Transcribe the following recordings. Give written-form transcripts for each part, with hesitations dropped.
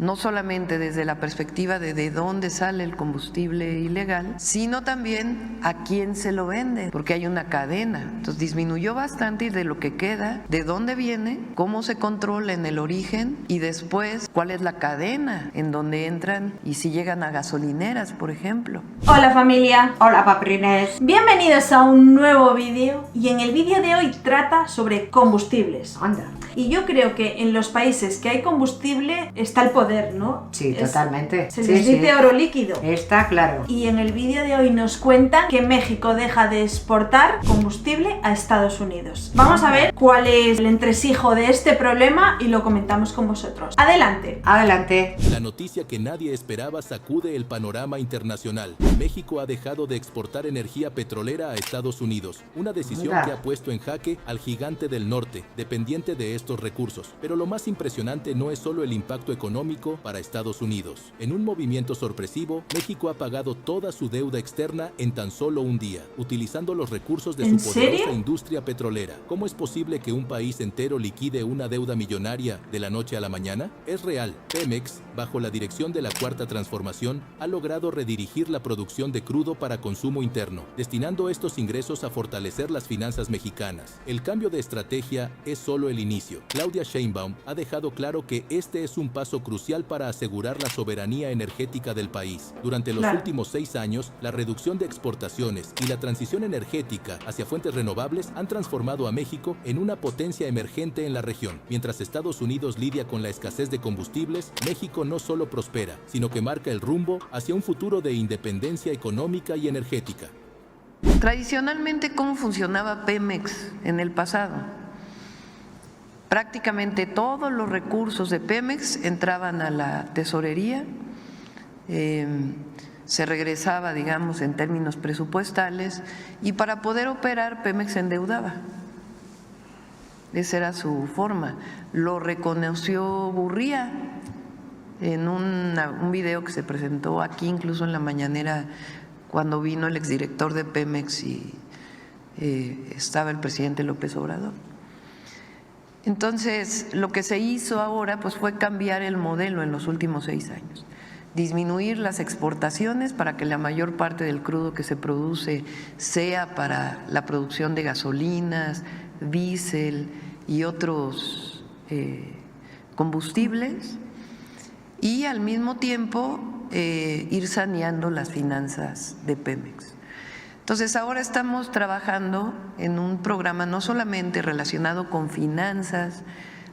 no solamente desde la perspectiva de dónde sale el combustible ilegal, sino también a quién se lo vende, porque hay una cadena. Entonces disminuyó bastante de lo que queda, de dónde viene, cómo se controla en el origen y después cuál es la cadena en donde entran y si llegan a gasolineras, por ejemplo. Hola familia, hola paprines, bienvenidos a un nuevo vídeo y en el vídeo de hoy trata sobre combustibles. Anda. Y yo creo que en los países que hay combustible está el poder, ¿no? Sí, totalmente. Se les dice oro líquido. Está claro. Y en el vídeo de hoy nos cuentan que México deja de exportar combustible a Estados Unidos. Vamos a ver cuál es el entresijo de este problema y lo comentamos con vosotros. Adelante. Adelante. La noticia que nadie esperaba sacude el panorama internacional. México ha dejado de exportar energía petrolera a Estados Unidos, una decisión que ha puesto en jaque al gigante del norte, dependiente de estos recursos. Pero lo más impresionante no es solo el impacto económico para Estados Unidos. En un movimiento sorpresivo, México ha pagado toda su deuda externa en tan solo un día, utilizando los recursos de su poderosa industria petrolera. ¿Cómo es posible que un país entero liquide una deuda millonaria de la noche a la mañana? Es real. Pemex, bajo la dirección de la Cuarta Transformación, ha logrado redirigir la producción de crudo para consumo interno, destinando estos ingresos a fortalecer las finanzas mexicanas. El cambio de estrategia es solo el inicio. Claudia Sheinbaum ha dejado claro que este es un paso crucial para asegurar la soberanía energética del país. Durante los últimos 6 años, la reducción de exportaciones y la transición energética hacia fuentes renovables han transformado a México en una potencia emergente en la región. Mientras Estados Unidos lidia con la escasez de combustibles, México no solo prospera, sino que marca el rumbo hacia un futuro de independencia económica y energética. Tradicionalmente, ¿cómo funcionaba Pemex en el pasado? Prácticamente todos los recursos de Pemex entraban a la tesorería, se regresaba, digamos, en términos presupuestales, y para poder operar Pemex se endeudaba. Esa era su forma. Lo reconoció Gurría en un video que se presentó aquí, incluso en la mañanera, cuando vino el exdirector de Pemex y estaba el presidente López Obrador. Entonces, lo que se hizo ahora pues fue cambiar el modelo en los últimos 6 años, disminuir las exportaciones para que la mayor parte del crudo que se produce sea para la producción de gasolinas, diésel y otros combustibles, y al mismo tiempo ir saneando las finanzas de Pemex. Entonces ahora estamos trabajando en un programa no solamente relacionado con finanzas,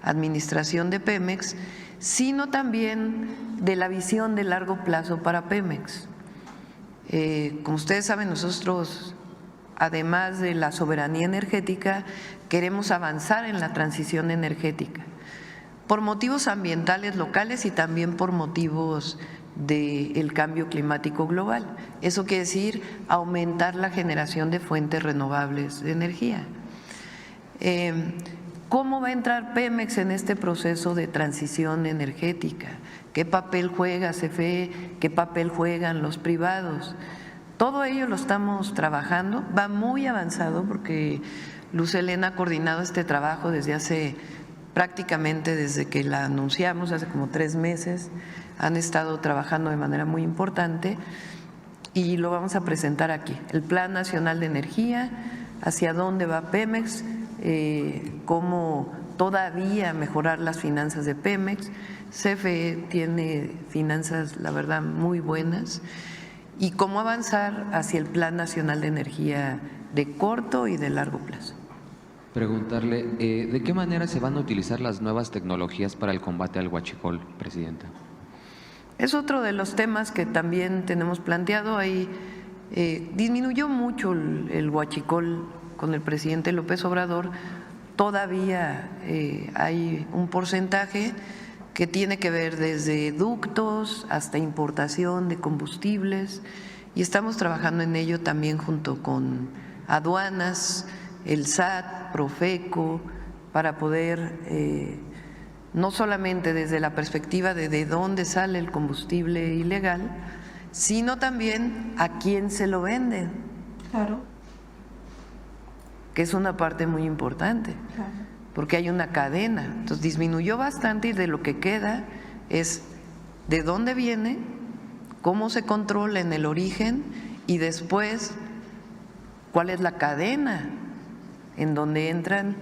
administración de Pemex, sino también de la visión de largo plazo para Pemex. Como ustedes saben, nosotros, además de la soberanía energética, queremos avanzar en la transición energética por motivos ambientales locales y también por motivos del cambio climático global. Eso quiere decir aumentar la generación de fuentes renovables de energía. ¿Cómo va a entrar Pemex en este proceso de transición energética? ¿Qué papel juega CFE? ¿Qué papel juegan los privados? Todo ello lo estamos trabajando, va muy avanzado porque Luz Helena ha coordinado este trabajo prácticamente desde que la anunciamos, hace como 3 meses. Han estado trabajando de manera muy importante y lo vamos a presentar aquí. El Plan Nacional de Energía, hacia dónde va Pemex, cómo todavía mejorar las finanzas de Pemex. CFE tiene finanzas, la verdad, muy buenas, y cómo avanzar hacia el Plan Nacional de Energía de corto y de largo plazo. Preguntarle, ¿de qué manera se van a utilizar las nuevas tecnologías para el combate al huachicol, Presidenta? Es otro de los temas que también tenemos planteado. Ahí disminuyó mucho el huachicol con el presidente López Obrador. Todavía hay un porcentaje que tiene que ver desde ductos hasta importación de combustibles, y estamos trabajando en ello también junto con aduanas, el SAT, Profeco, para poder no solamente desde la perspectiva de dónde sale el combustible ilegal, sino también a quién se lo vende. Claro. Que es una parte muy importante, porque hay una cadena. Entonces disminuyó bastante y de lo que queda es de dónde viene, cómo se controla en el origen y después cuál es la cadena en donde entran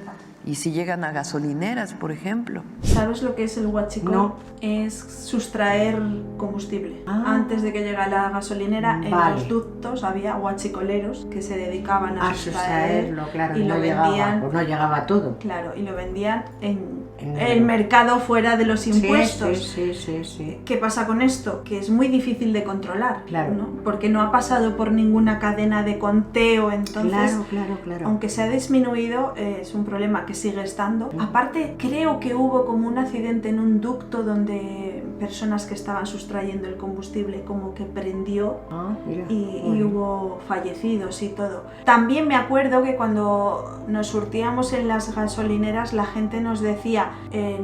y si llegan a gasolineras, por ejemplo. ¿Sabes lo que es el huachicol? No. Es sustraer combustible. Ah. Antes de que llegara la gasolinera, en Vale. los ductos había huachicoleros que se dedicaban a A sustraerlo, claro, y no lo llegaba, vendían. pues no llegaba todo. Claro, y lo vendían en En el mercado fuera de los impuestos. Sí. ¿Qué pasa con esto? Que es muy difícil de controlar, Claro. ¿no? Porque no ha pasado por ninguna cadena de conteo, entonces, Claro. aunque se ha disminuido, es un problema que sigue estando. Aparte, creo que hubo como un accidente en un ducto donde personas que estaban sustrayendo el combustible como que prendió Ah, mira. y Bueno. hubo fallecidos y todo. También me acuerdo que cuando nos surtíamos en las gasolineras la gente nos decía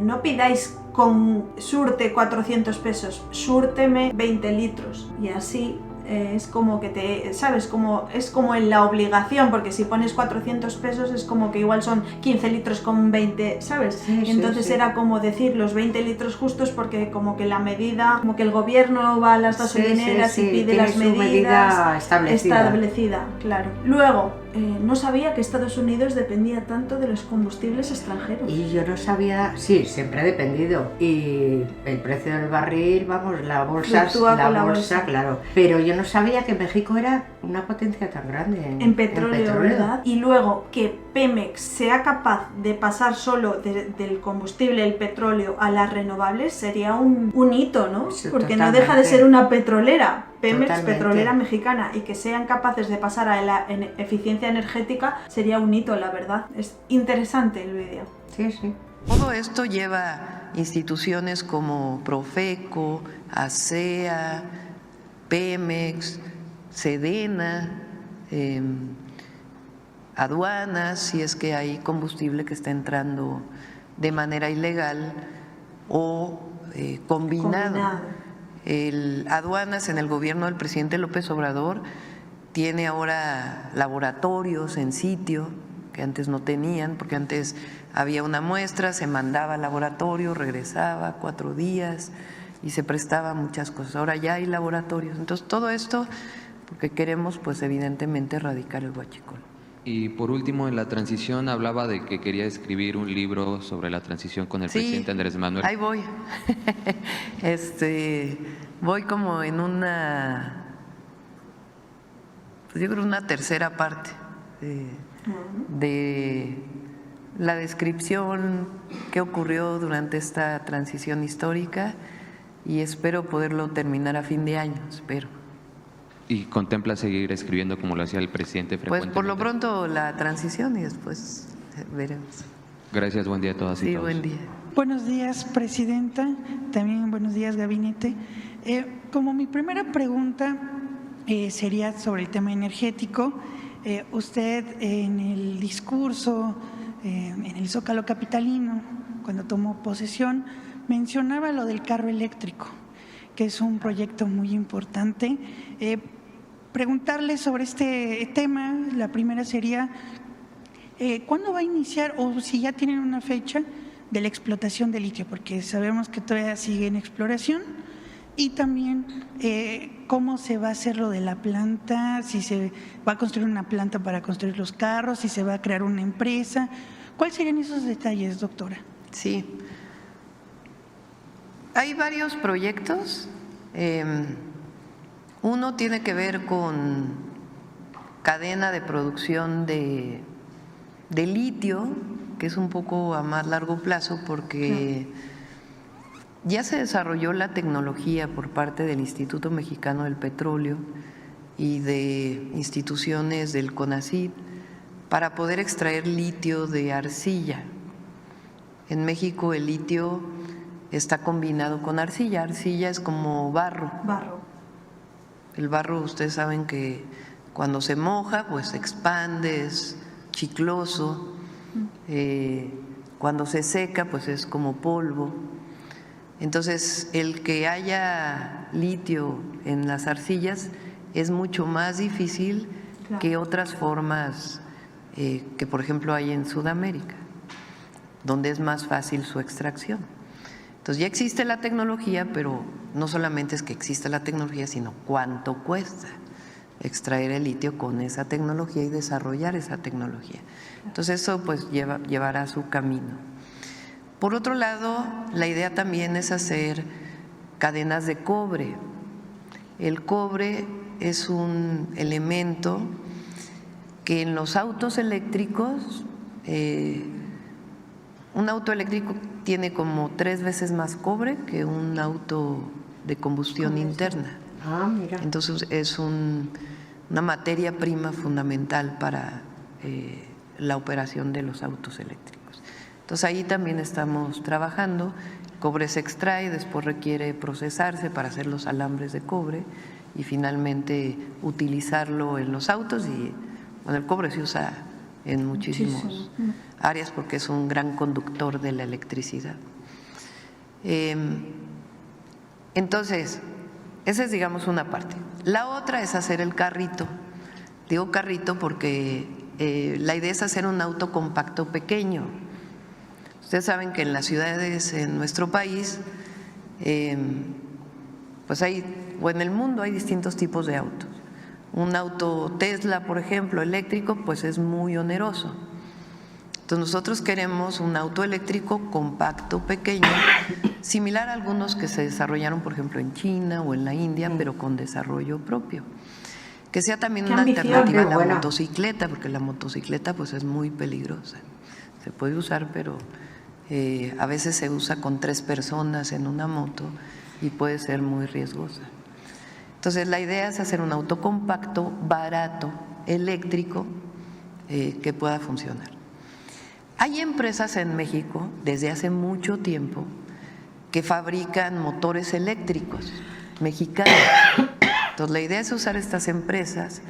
no pidáis con surte 400 pesos, súrteme 20 litros y así es como que te, ¿sabes? Es como en la obligación, porque si pones 400 pesos es como que igual son 15 litros con 20, ¿sabes? Sí, Entonces sí. era como decir los 20 litros justos porque como que la medida, como que el gobierno va a las gasolineras y pide tiene las su medidas medida establecida. establecida, claro. Luego, no sabía que Estados Unidos dependía tanto de los combustibles extranjeros. Y yo no sabía, sí, siempre ha dependido. Y el precio del barril, vamos, la bolsa, Fluctúa con la bolsa. claro. Pero yo no sabía que México era una potencia tan grande En petróleo, ¿verdad? Y luego que Pemex sea capaz de pasar solo del combustible, el petróleo, a las renovables sería un hito, ¿no? Sí, porque no totalmente. deja de ser una petrolera, Pemex, Totalmente. petrolera mexicana, y que sean capaces de pasar a la eficiencia energética sería un hito, la verdad. Es interesante el vídeo. Sí. Todo esto lleva instituciones como Profeco, ASEA, Pemex, Sedena, aduanas, si es que hay combustible que está entrando de manera ilegal o combinado. Aduanas en el gobierno del presidente López Obrador tiene ahora laboratorios en sitio que antes no tenían, porque antes había una muestra, se mandaba al laboratorio, regresaba 4 días y se prestaba a muchas cosas. Ahora ya hay laboratorios. Entonces todo esto porque queremos pues evidentemente erradicar el huachicol. Y por último, en la transición hablaba de que quería escribir un libro sobre la transición con el presidente Andrés Manuel. Ahí voy. Voy como en una, pues yo creo una tercera parte de la descripción que ocurrió durante esta transición histórica y espero poderlo terminar a fin de año, espero. ¿Y contempla seguir escribiendo como lo hacía el presidente Pues frecuentemente? por lo pronto la transición y después veremos. Gracias, buen día a todas y Sí, todos. buen día. Buenos días, presidenta. También buenos días, gabinete. Como mi primera pregunta sería sobre el tema energético. Usted en el discurso, en el Zócalo capitalino, cuando tomó posesión, mencionaba lo del carro eléctrico, que es un proyecto muy importante. Preguntarle sobre este tema, la primera sería, ¿cuándo va a iniciar o si ya tienen una fecha de la explotación de litio? Porque sabemos que todavía sigue en exploración. Y también, ¿cómo se va a hacer lo de la planta? Si se va a construir una planta para construir los carros, si se va a crear una empresa. ¿Cuáles serían esos detalles, doctora? Sí. Hay varios proyectos. Uno tiene que ver con cadena de producción de litio, que es un poco a más largo plazo porque ya se desarrolló la tecnología por parte del Instituto Mexicano del Petróleo y de instituciones del CONACYT para poder extraer litio de arcilla. En México el litio está combinado con arcilla. Arcilla es como barro. El barro, ustedes saben que cuando se moja, pues se expande, es chicloso. Cuando se seca, pues es como polvo. Entonces, el que haya litio en las arcillas es mucho más difícil que otras formas que, por ejemplo, hay en Sudamérica, donde es más fácil su extracción. Entonces, ya existe la tecnología, pero no solamente es que exista la tecnología, sino cuánto cuesta extraer el litio con esa tecnología y desarrollar esa tecnología. Entonces eso pues llevará su camino. Por otro lado, la idea también es hacer cadenas de cobre. El cobre es un elemento que en los autos eléctricos, un auto eléctrico tiene como 3 veces más cobre que un auto de combustión interna. Ah, mira. Entonces es una materia prima fundamental para la operación de los autos eléctricos. Entonces ahí también estamos trabajando. El cobre se extrae, después requiere procesarse para hacer los alambres de cobre y finalmente utilizarlo en los autos. Y bueno, el cobre se usa en muchísimas áreas porque es un gran conductor de la electricidad. Entonces, esa es, digamos, una parte. La otra es hacer el carrito. Digo carrito porque la idea es hacer un auto compacto pequeño. Ustedes saben que en las ciudades en nuestro país, pues o en el mundo hay distintos tipos de autos. Un auto Tesla, por ejemplo, eléctrico, pues es muy oneroso. Entonces nosotros queremos un auto eléctrico compacto, pequeño, similar a algunos que se desarrollaron, por ejemplo, en China o en la India, pero con desarrollo propio. Que sea también una alternativa a la motocicleta, porque la motocicleta pues es muy peligrosa. Se puede usar, pero a veces se usa con 3 personas en una moto y puede ser muy riesgosa. Entonces la idea es hacer un auto compacto, barato, eléctrico, que pueda funcionar. Hay empresas en México desde hace mucho tiempo que fabrican motores eléctricos mexicanos. Entonces la idea es usar estas empresas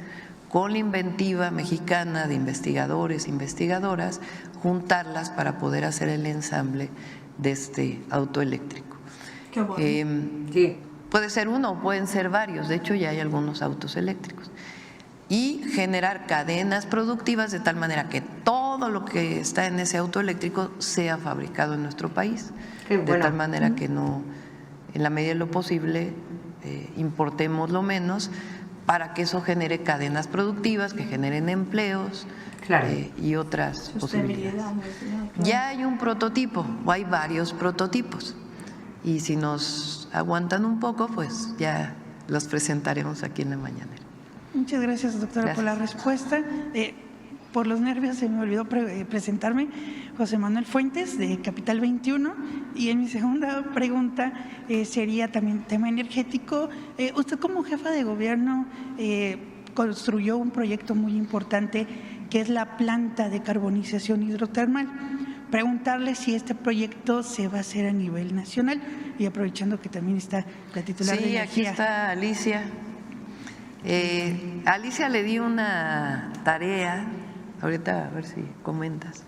con la inventiva mexicana de investigadores, investigadoras, juntarlas para poder hacer el ensamble de este auto eléctrico. Qué bueno. Sí. Puede ser uno o pueden ser varios, de hecho ya hay algunos autos eléctricos. Y generar cadenas productivas de tal manera que todo lo que está en ese auto eléctrico sea fabricado en nuestro país. Qué bueno. De tal manera que no, en la medida de lo posible, importemos lo menos para que eso genere cadenas productivas, que generen empleos, Claro. Y otras posibilidades. Ya hay un prototipo o hay varios prototipos y si nos aguantan un poco, pues ya los presentaremos aquí en la mañanera. Muchas gracias, doctora, por la respuesta. Por los nervios se me olvidó presentarme. José Manuel Fuentes, de Capital 21. Y en mi segunda pregunta sería también tema energético. Usted como jefa de gobierno construyó un proyecto muy importante que es la planta de carbonización hidrotermal. Preguntarle si este proyecto se va a hacer a nivel nacional y aprovechando que también está la titular de energía. Sí, aquí está Alicia. A Alicia le di una tarea, ahorita a ver si comentas.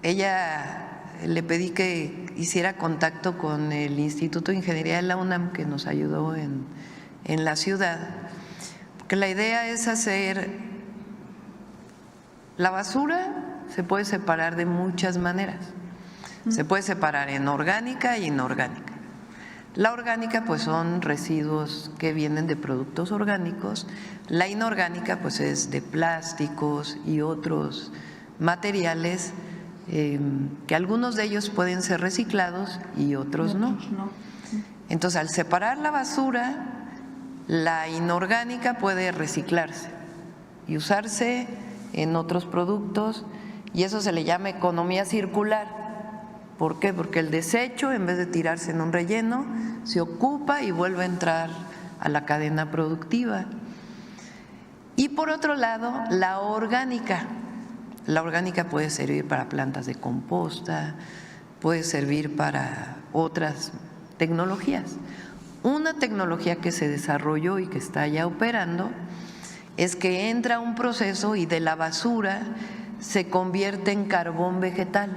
Ella le pedí que hiciera contacto con el Instituto de Ingeniería de la UNAM, que nos ayudó en la ciudad, porque la idea es hacer la basura, se puede separar de muchas maneras. Se puede separar en orgánica e inorgánica. La orgánica pues son residuos que vienen de productos orgánicos, la inorgánica pues es de plásticos y otros materiales que algunos de ellos pueden ser reciclados y otros no. Entonces al separar la basura, la inorgánica puede reciclarse y usarse en otros productos y eso se le llama economía circular. ¿Por qué? Porque el desecho, en vez de tirarse en un relleno, se ocupa y vuelve a entrar a la cadena productiva. Y por otro lado, la orgánica. La orgánica puede servir para plantas de composta, puede servir para otras tecnologías. Una tecnología que se desarrolló y que está ya operando es que entra un proceso y de la basura se convierte en carbón vegetal.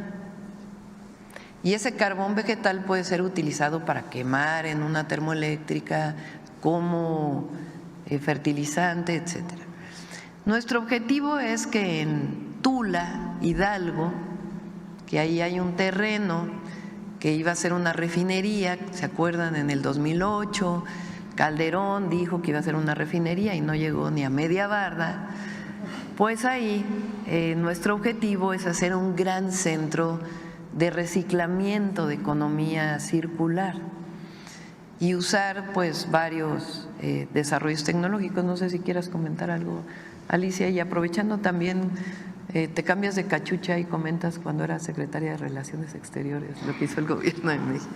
Y ese carbón vegetal puede ser utilizado para quemar en una termoeléctrica como fertilizante, etcétera. Nuestro objetivo es que en Tula, Hidalgo, que ahí hay un terreno que iba a ser una refinería, ¿se acuerdan? En el 2008, Calderón dijo que iba a ser una refinería y no llegó ni a media barda. Pues ahí nuestro objetivo es hacer un gran centro de reciclamiento de economía circular y usar pues varios desarrollos tecnológicos. No sé si quieras comentar algo, Alicia, y aprovechando también, te cambias de cachucha y comentas cuando eras secretaria de Relaciones Exteriores, lo que hizo el gobierno de México.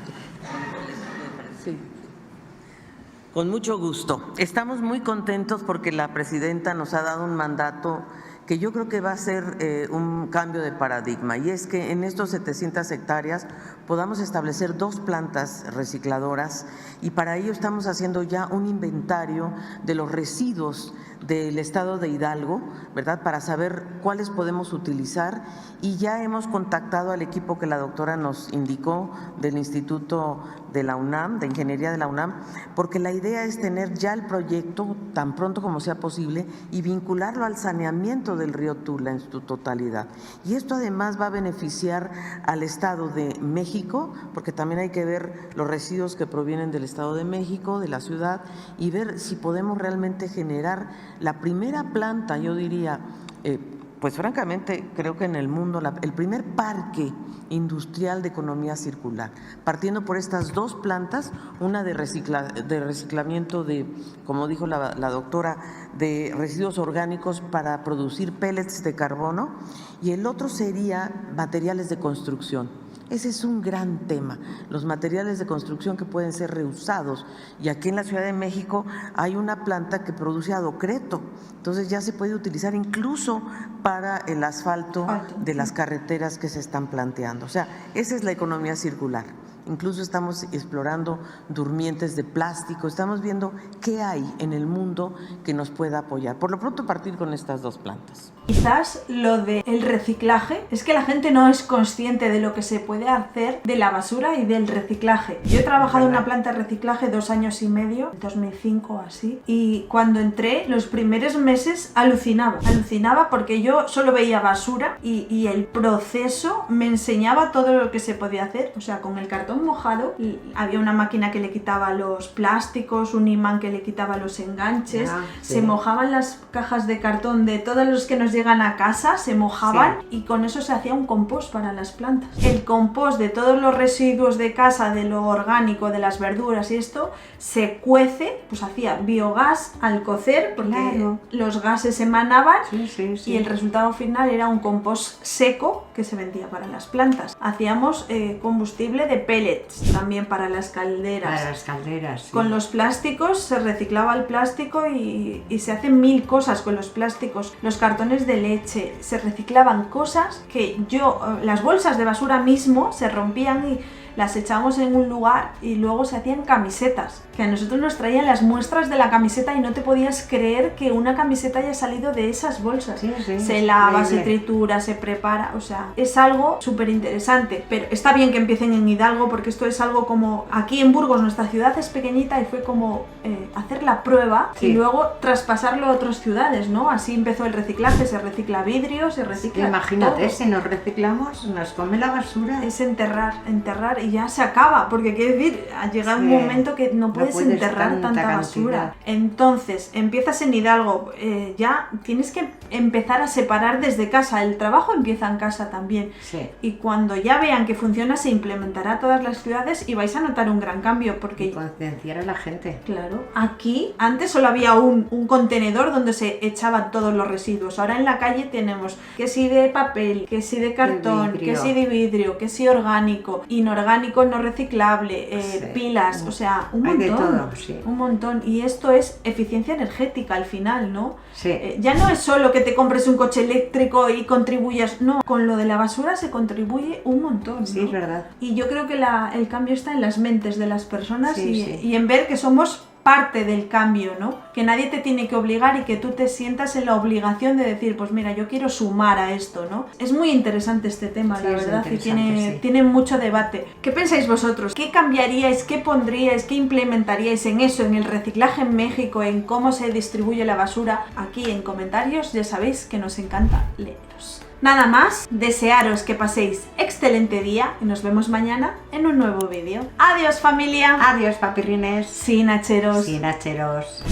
Sí. Con mucho gusto. Estamos muy contentos porque la presidenta nos ha dado un mandato que yo creo que va a ser un cambio de paradigma, y es que en estos 700 hectáreas podamos establecer 2 plantas recicladoras, y para ello estamos haciendo ya un inventario de los residuos del estado de Hidalgo, ¿verdad?, para saber cuáles podemos utilizar, y ya hemos contactado al equipo que la doctora nos indicó del Instituto de la UNAM, de Ingeniería de la UNAM, porque la idea es tener ya el proyecto tan pronto como sea posible y vincularlo al saneamiento del río Tula en su totalidad. Y esto además va a beneficiar al Estado de México, porque también hay que ver los residuos que provienen del Estado de México, de la ciudad, y ver si podemos realmente generar la primera planta, yo diría, pues francamente creo que en el mundo el primer parque industrial de economía circular, partiendo por estas 2 plantas, una de reciclamiento de, como dijo la doctora, de residuos orgánicos para producir pellets de carbono, y el otro sería materiales de construcción. Ese es un gran tema, los materiales de construcción que pueden ser reusados, y aquí en la Ciudad de México hay una planta que produce adocreto, entonces ya se puede utilizar incluso para el asfalto de las carreteras que se están planteando. O sea, esa es la economía circular. Incluso estamos explorando durmientes de plástico, estamos viendo qué hay en el mundo que nos pueda apoyar. Por lo pronto, partir con estas 2 plantas. Quizás lo del reciclaje es que la gente no es consciente de lo que se puede hacer de la basura y del reciclaje. Yo he trabajado en una planta de reciclaje 2 años y medio, 2005 o así, y cuando entré los primeros meses alucinaba porque yo solo veía basura y el proceso me enseñaba todo lo que se podía hacer, o sea, con el cartón mojado, y había una máquina que le quitaba los plásticos, un imán que le quitaba los enganches, se mojaban las cajas de cartón de todos los que nos llegan a casa, se mojaban, y con eso se hacía un compost para las plantas. El compost de todos los residuos de casa, de lo orgánico, de las verduras y esto, se cuece, pues hacía biogás al cocer, porque los gases emanaban, y el resultado final era un compost seco que se vendía para las plantas. Hacíamos combustible de pellets también para las calderas. Para las calderas, sí. Con los plásticos se reciclaba el plástico y se hacen 1000 cosas con los plásticos. Los cartones de leche, se reciclaban cosas que las bolsas de basura mismo se rompían y las echábamos en un lugar, y luego se hacían camisetas, que a nosotros nos traían las muestras de la camiseta y no te podías creer que una camiseta haya salido de esas bolsas. Se lava, se tritura, se prepara, o sea, es algo súper interesante. Pero está bien que empiecen en Hidalgo, porque esto es algo como, aquí en Burgos nuestra ciudad es pequeñita y fue como hacer la prueba y luego traspasarlo a otras ciudades, ¿no? Así empezó el reciclaje, se recicla vidrio, se recicla Imagínate, todo. si nos reciclamos, nos come la basura. Es enterrar y ya se acaba, porque quiere decir, ha llegado un momento que no puedes enterrar tanta basura. Entonces, empiezas en Hidalgo, ya tienes que empezar a separar desde casa, el trabajo empieza en casa también. Y cuando ya vean que funciona, se implementará a todas las ciudades y vais a notar un gran cambio, porque... Y concienciar a la gente. Claro, aquí antes solo había un contenedor donde se echaban todos los residuos, ahora en la calle tenemos que si de papel, que si de cartón, que si de vidrio, que si orgánico, inorgánico, no reciclable, pilas, o sea, un montón. Hay de todo, un montón. Y esto es eficiencia energética al final, ¿no? Ya no es solo que te compres un coche eléctrico y contribuyas, no, con lo de la basura se contribuye un montón, ¿no? Sí, es verdad. Y yo creo que el cambio está en las mentes de las personas y en ver que somos parte del cambio, ¿no? Que nadie te tiene que obligar y que tú te sientas en la obligación de decir, pues mira, yo quiero sumar a esto, ¿no? Es muy interesante este tema, la verdad, y tiene mucho debate. ¿Qué pensáis vosotros? ¿Qué cambiaríais, qué pondríais, qué implementaríais en eso, en el reciclaje en México, en cómo se distribuye la basura? Aquí en comentarios ya sabéis que nos encanta leeros. Nada más, desearos que paséis excelente día y nos vemos mañana en un nuevo vídeo. Adiós familia. Adiós, papirrines. Sin hacheros. Sin hacheros.